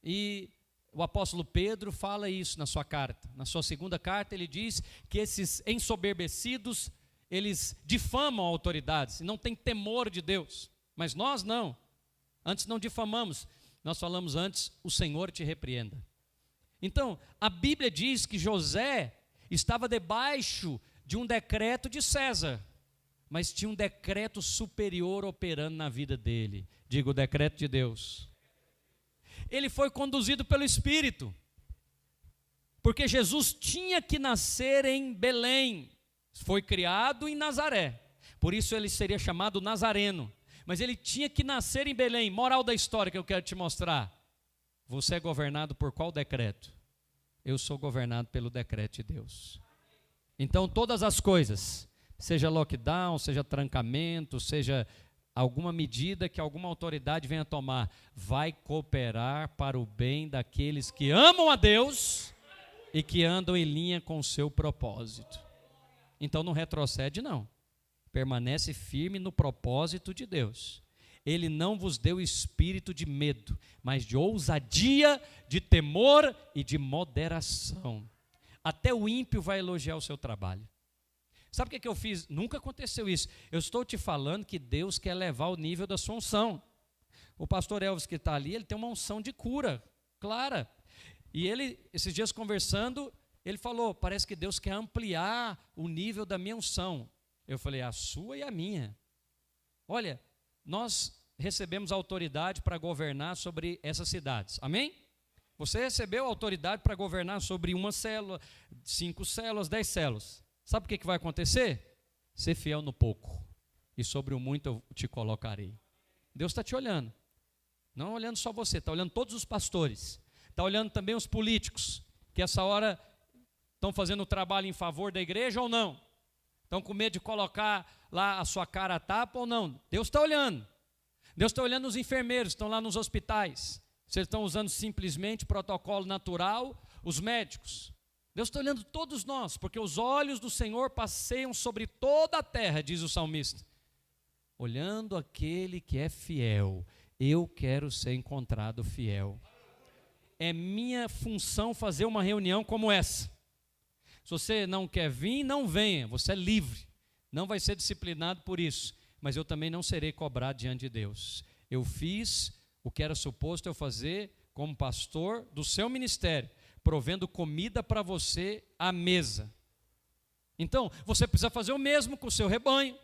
E o apóstolo Pedro fala isso na sua carta. Na sua segunda carta ele diz que esses ensoberbecidos, eles difamam autoridades e não têm temor de Deus. Mas nós não. Antes não difamamos. Nós falamos antes, o Senhor te repreenda. Então, a Bíblia diz que José estava debaixo de um decreto de César, mas tinha um decreto superior operando na vida dele. Diga, o decreto de Deus. Ele foi conduzido pelo Espírito, porque Jesus tinha que nascer em Belém, foi criado em Nazaré, por isso ele seria chamado Nazareno, mas ele tinha que nascer em Belém. Moral da história que eu quero te mostrar: você é governado por qual decreto? Eu sou governado pelo decreto de Deus. Então todas as coisas, seja lockdown, seja trancamento, seja alguma medida que alguma autoridade venha tomar, vai cooperar para o bem daqueles que amam a Deus e que andam em linha com o seu propósito. Então não retrocede não, permanece firme no propósito de Deus. Ele não vos deu espírito de medo, mas de ousadia, de temor e de moderação. Até o ímpio vai elogiar o seu trabalho. Sabe o que eu fiz? Nunca aconteceu isso. Eu estou te falando que Deus quer levar o nível da sua unção. O pastor Elvis que está ali, ele tem uma unção de cura, clara. E ele, esses dias conversando, ele falou, parece que Deus quer ampliar o nível da minha unção. Eu falei, a sua e a minha. Olha, nós recebemos autoridade para governar sobre essas cidades. Amém? Você recebeu autoridade para governar sobre uma célula, 5 células, 10 células. Sabe o que vai acontecer? Ser fiel no pouco, e sobre o muito eu te colocarei. Deus está te olhando, não olhando só você, está olhando todos os pastores, está olhando também os políticos, que essa hora estão fazendo o trabalho em favor da igreja ou não, estão com medo de colocar lá a sua cara a tapa ou não. Deus está olhando. Deus está olhando os enfermeiros, estão lá nos hospitais, vocês estão usando simplesmente protocolo natural, os médicos. Deus está olhando todos nós, porque os olhos do Senhor passeiam sobre toda a terra, diz o salmista. Olhando aquele que é fiel, eu quero ser encontrado fiel. É minha função fazer uma reunião como essa. Se você não quer vir, não venha, você é livre. Não vai ser disciplinado por isso, mas eu também não serei cobrado diante de Deus. Eu fiz o que era suposto eu fazer como pastor do seu ministério, provendo comida para você à mesa. Então, você precisa fazer o mesmo com o seu rebanho.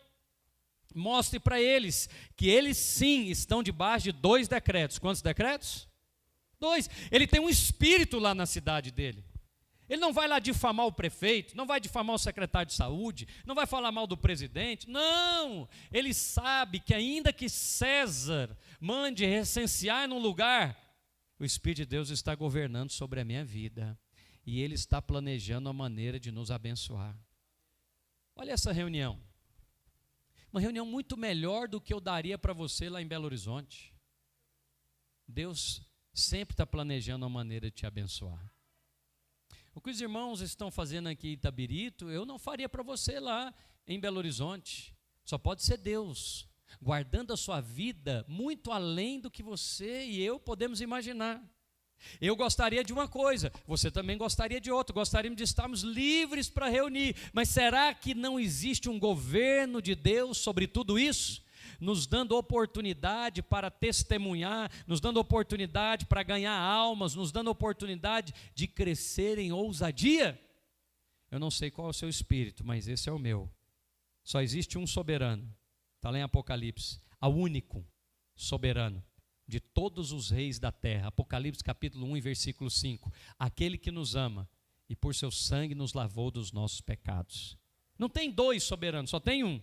Mostre para eles que eles sim estão debaixo de 2 decretos. Quantos decretos? 2. Ele tem um espírito lá na cidade dele. Ele não vai lá difamar o prefeito, não vai difamar o secretário de saúde, não vai falar mal do presidente. Não! Ele sabe que ainda que César mande recensear num lugar, o Espírito de Deus está governando sobre a minha vida. E Ele está planejando a maneira de nos abençoar. Olha essa reunião. Uma reunião muito melhor do que eu daria para você lá em Belo Horizonte. Deus sempre está planejando a maneira de te abençoar. O que os irmãos estão fazendo aqui em Itabirito, eu não faria para você lá em Belo Horizonte. Só pode ser Deus, guardando a sua vida muito além do que você e eu podemos imaginar. Eu gostaria de uma coisa, você também gostaria de outra, gostaríamos de estarmos livres para reunir, mas será que não existe um governo de Deus sobre tudo isso? Nos dando oportunidade para testemunhar, nos dando oportunidade para ganhar almas, nos dando oportunidade de crescer em ousadia? Eu não sei qual é o seu espírito, mas esse é o meu. Só existe um soberano, está lá em Apocalipse, o único soberano de todos os reis da terra. Apocalipse capítulo 1 e versículo 5. Aquele que nos ama e por seu sangue nos lavou dos nossos pecados. Não tem dois soberanos, só tem um.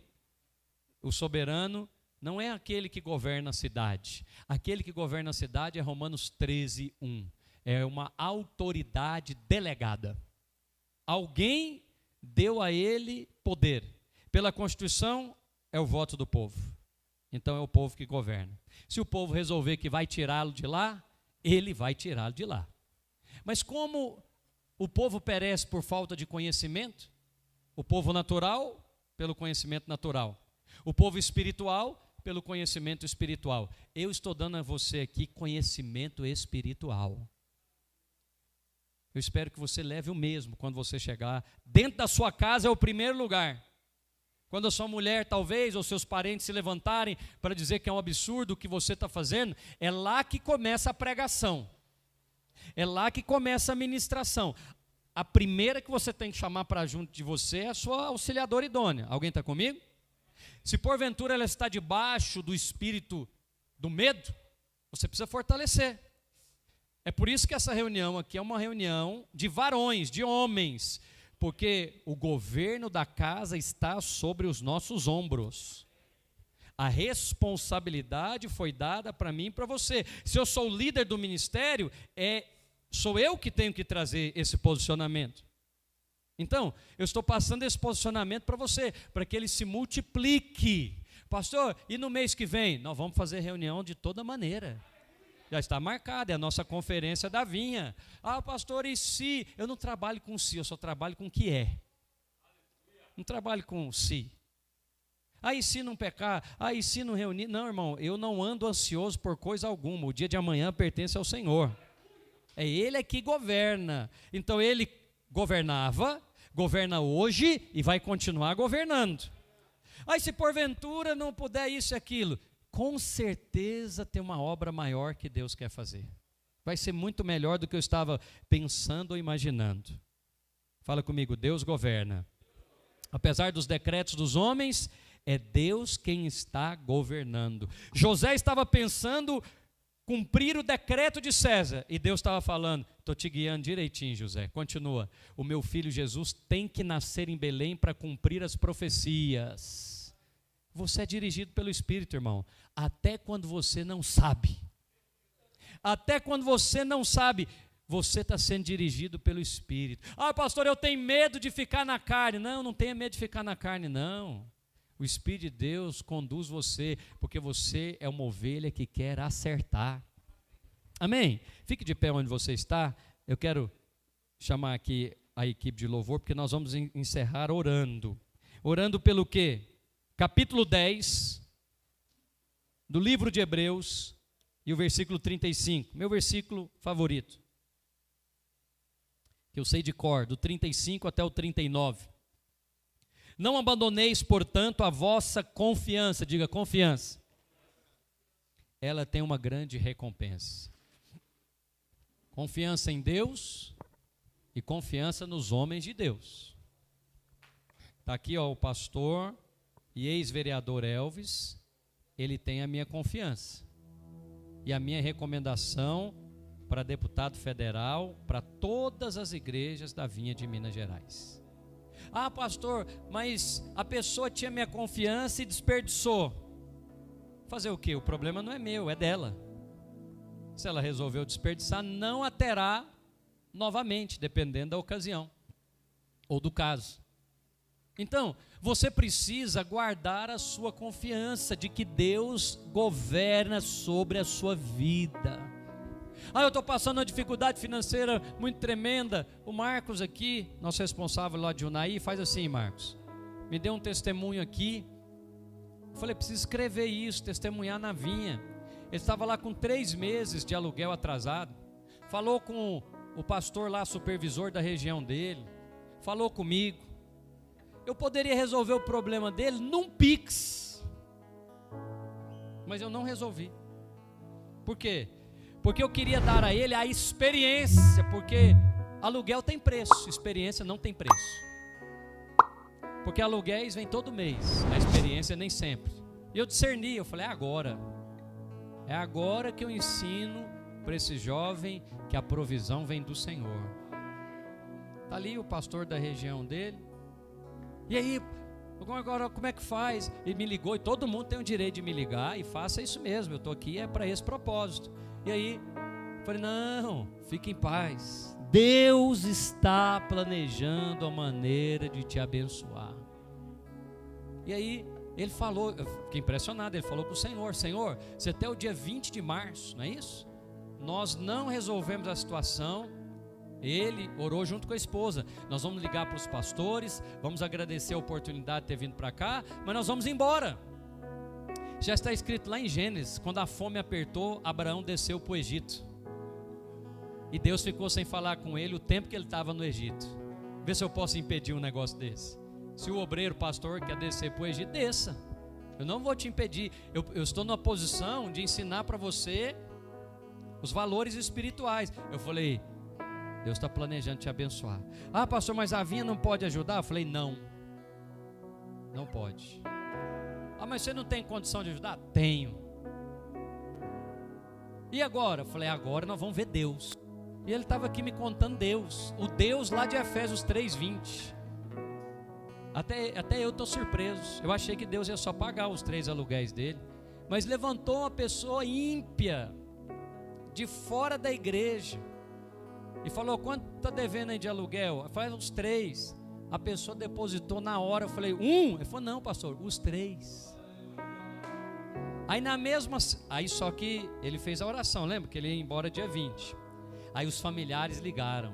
O soberano não é aquele que governa a cidade. Aquele que governa a cidade é Romanos 13, 1. É uma autoridade delegada. Alguém deu a ele poder. Pela Constituição, é o voto do povo. Então é o povo que governa. Se o povo resolver que vai tirá-lo de lá, ele vai tirá-lo de lá. Mas como o povo perece por falta de conhecimento, o povo natural, pelo conhecimento natural, o povo espiritual, pelo conhecimento espiritual. Eu estou dando a você aqui conhecimento espiritual. Eu espero que você leve o mesmo quando você chegar. Dentro da sua casa é o primeiro lugar. Quando a sua mulher, talvez, ou seus parentes se levantarem para dizer que é um absurdo o que você está fazendo, é lá que começa a pregação. É lá que começa a ministração. A primeira que você tem que chamar para junto de você é a sua auxiliadora idônea. Alguém está comigo? Se porventura ela está debaixo do espírito do medo, você precisa fortalecer. É por isso que essa reunião aqui é uma reunião de varões, de homens, porque o governo da casa está sobre os nossos ombros. A responsabilidade foi dada para mim e para você. Se eu sou o líder do ministério, sou eu que tenho que trazer esse posicionamento. Então, eu estou passando esse posicionamento para você, para que ele se multiplique. Pastor, e no mês que vem? Nós vamos fazer reunião de toda maneira. Já está marcada, é a nossa conferência da vinha. Ah, pastor, e se? Eu não trabalho com se, eu só trabalho com o que é. Não trabalho com se. Ah, e se não pecar? Ah, e se não reunir? Não, irmão, eu não ando ansioso por coisa alguma. O dia de amanhã pertence ao Senhor. É Ele que governa. Então Ele governava, governa hoje e vai continuar governando. Ah, e se porventura não puder isso e aquilo? Com certeza tem uma obra maior que Deus quer fazer. Vai ser muito melhor do que eu estava pensando ou imaginando. Fala comigo, Deus governa. Apesar dos decretos dos homens, é Deus quem está governando. José estava pensando cumprir o decreto de César, e Deus estava falando, estou te guiando direitinho, José, continua. O meu filho Jesus tem que nascer em Belém para cumprir as profecias. Você é dirigido pelo Espírito, irmão, até quando você não sabe. Até quando você não sabe, você está sendo dirigido pelo Espírito. Ah, pastor, eu tenho medo de ficar na carne. Não, não tenha medo de ficar na carne, não. O Espírito de Deus conduz você, porque você é uma ovelha que quer acertar. Amém? Fique de pé onde você está. Eu quero chamar aqui a equipe de louvor, porque nós vamos encerrar orando. Orando pelo quê? Capítulo 10, do livro de Hebreus, e o versículo 35, meu versículo favorito, que eu sei de cor, do 35 até o 39. Não abandoneis, portanto, a vossa confiança, diga confiança. Ela tem uma grande recompensa. Confiança em Deus e confiança nos homens de Deus. Está aqui ó, o pastor e ex-vereador Elvis, ele tem a minha confiança. E a minha recomendação para deputado federal, para todas as igrejas da Vinha de Minas Gerais. Ah, pastor, mas a pessoa tinha minha confiança e desperdiçou. Fazer o quê? O problema não é meu, é dela. Se ela resolveu desperdiçar, não a terá novamente, dependendo da ocasião ou do caso. Então, você precisa guardar a sua confiança de que Deus governa sobre a sua vida. Ah, eu estou passando uma dificuldade financeira muito tremenda. O Marcos aqui, nosso responsável lá de Unaí, faz assim, Marcos. Me deu um testemunho aqui. Eu falei, preciso escrever isso, testemunhar na vinha. Ele estava lá com 3 meses de aluguel atrasado. falou com o pastor lá, supervisor da região dele, falou comigo. Eu poderia resolver o problema dele num Pix, mas eu não resolvi. Por quê? Porque eu queria dar a ele a experiência, porque aluguel tem preço, experiência não tem preço. Porque aluguéis vem todo mês, a experiência nem sempre. E eu discerni, eu falei, é agora que eu ensino para esse jovem que a provisão vem do Senhor. Está ali o pastor da região dele. E aí, agora como é que faz? Ele me ligou, e todo mundo tem o direito de me ligar, e faça isso mesmo, eu estou aqui para esse propósito. E aí, eu falei, não, fique em paz, Deus está planejando a maneira de te abençoar. E aí, ele falou, eu fiquei impressionado, ele falou para o Senhor, Senhor, se até o dia 20 de março, não é isso? Nós não resolvemos a situação. Ele orou junto com a esposa. Nós vamos ligar para os pastores, vamos agradecer a oportunidade de ter vindo para cá, mas nós vamos embora. Já está escrito lá em Gênesis, quando a fome apertou, Abraão desceu para o Egito. E Deus ficou sem falar com ele o tempo que ele estava no Egito. Vê se eu posso impedir um negócio desse. Se o obreiro, pastor, quer descer para o Egito, desça. Eu não vou te impedir. Eu estou numa posição de ensinar para você os valores espirituais. Eu falei, Deus está planejando te abençoar. Ah, pastor, mas a vinha não pode ajudar? Eu falei, não pode. Ah, mas você não tem condição de ajudar? Tenho. E agora? Eu falei, agora nós vamos ver Deus. E ele estava aqui me contando Deus, o Deus lá de Efésios 3:20. Até eu estou surpreso. Eu achei que Deus ia só pagar os 3 aluguéis dele, mas levantou uma pessoa ímpia de fora da igreja e falou, quanto está devendo aí de aluguel? Eu falei, uns 3. A pessoa depositou na hora. Eu falei, 1? Ele falou, não, pastor, os 3. Aí só que ele fez a oração, lembra que ele ia embora dia 20. Aí os familiares ligaram,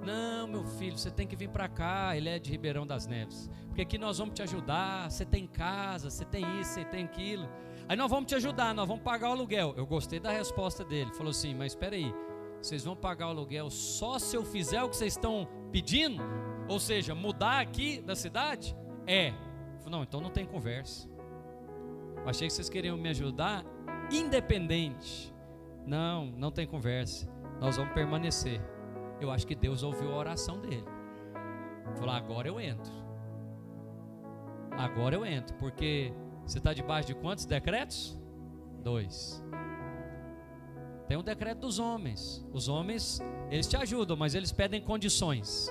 não, meu filho, você tem que vir para cá. Ele é de Ribeirão das Neves, porque aqui nós vamos te ajudar, você tem casa, você tem isso, você tem aquilo, aí nós vamos te ajudar, nós vamos pagar o aluguel. Eu gostei da resposta dele, falou assim, mas espera aí, vocês vão pagar o aluguel só se eu fizer o que vocês estão pedindo? Ou seja, mudar aqui da cidade? Eu falei, não, então não tem conversa. Eu achei que vocês queriam me ajudar independente. Não tem conversa. Nós vamos permanecer. Eu acho que Deus ouviu a oração dele. Falou, agora eu entro. Porque você está debaixo de quantos decretos? 2. Tem um decreto dos homens. Os homens, eles te ajudam, mas eles pedem condições.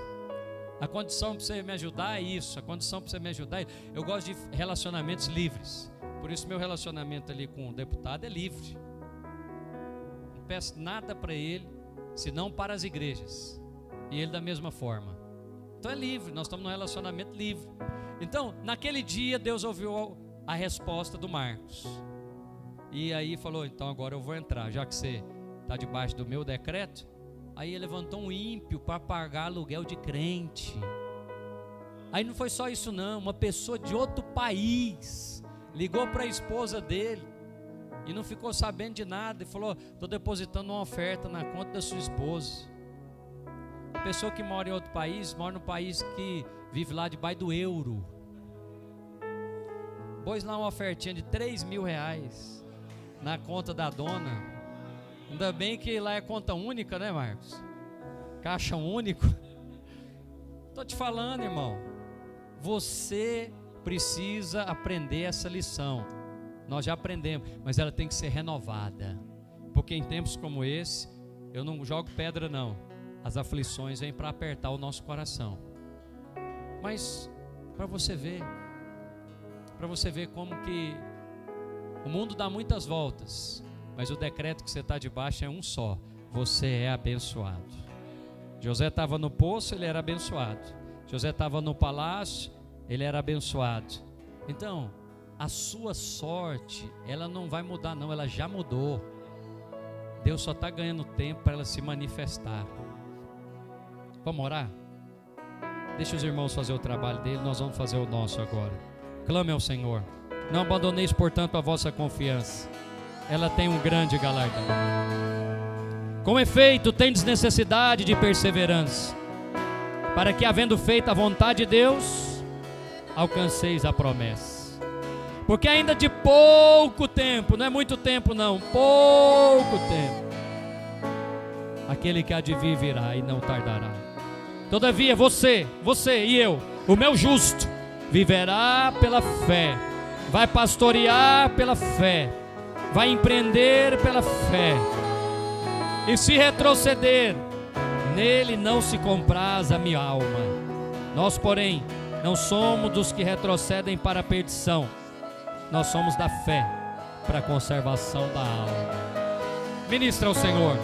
A condição para você me ajudar é isso. A condição para você me ajudar é isso. Eu gosto de relacionamentos livres. Por isso meu relacionamento ali com o deputado é livre. Não peço nada para ele, senão para as igrejas. E ele da mesma forma. Então é livre, nós estamos num relacionamento livre. Então, naquele dia, Deus ouviu a resposta do Marcos. E aí falou, então agora eu vou entrar, já que você está debaixo do meu decreto. Aí ele levantou um ímpio para pagar aluguel de crente. Aí não foi só isso não, uma pessoa de outro país ligou para a esposa dele e não ficou sabendo de nada e falou, estou depositando uma oferta na conta da sua esposa. A pessoa que mora em outro país, mora no país que vive lá debaixo do euro, pôs lá uma ofertinha de 3 mil reais na conta da dona. Ainda bem que lá é conta única, né, Marcos? Caixa único. Estou te falando, irmão, você precisa aprender essa lição. Nós já aprendemos, mas ela tem que ser renovada, porque em tempos como esse, eu não jogo pedra não, as aflições vêm para apertar o nosso coração. Mas para você ver como que o mundo dá muitas voltas, mas o decreto que você está debaixo é um só: você é abençoado. José estava no poço, ele era abençoado. José estava no palácio, ele era abençoado. Então, a sua sorte, ela não vai mudar não, ela já mudou. Deus só está ganhando tempo para ela se manifestar. Vamos orar? Deixa os irmãos fazer o trabalho dele, nós vamos fazer o nosso agora. Clame ao Senhor. Não abandoneis, portanto, a vossa confiança. Ela tem um grande galardão. Com efeito, tendes necessidade de perseverança, para que, havendo feito a vontade de Deus, alcanceis a promessa. Porque ainda de pouco tempo, não é muito tempo não, pouco tempo, aquele que há de vir virá e não tardará. Todavia você e eu, o meu justo, viverá pela fé, vai pastorear pela fé, vai empreender pela fé. E se retroceder, nele não se compraz a minha alma. Nós, porém, não somos dos que retrocedem para a perdição, nós somos da fé para a conservação da alma. Ministra ao Senhor.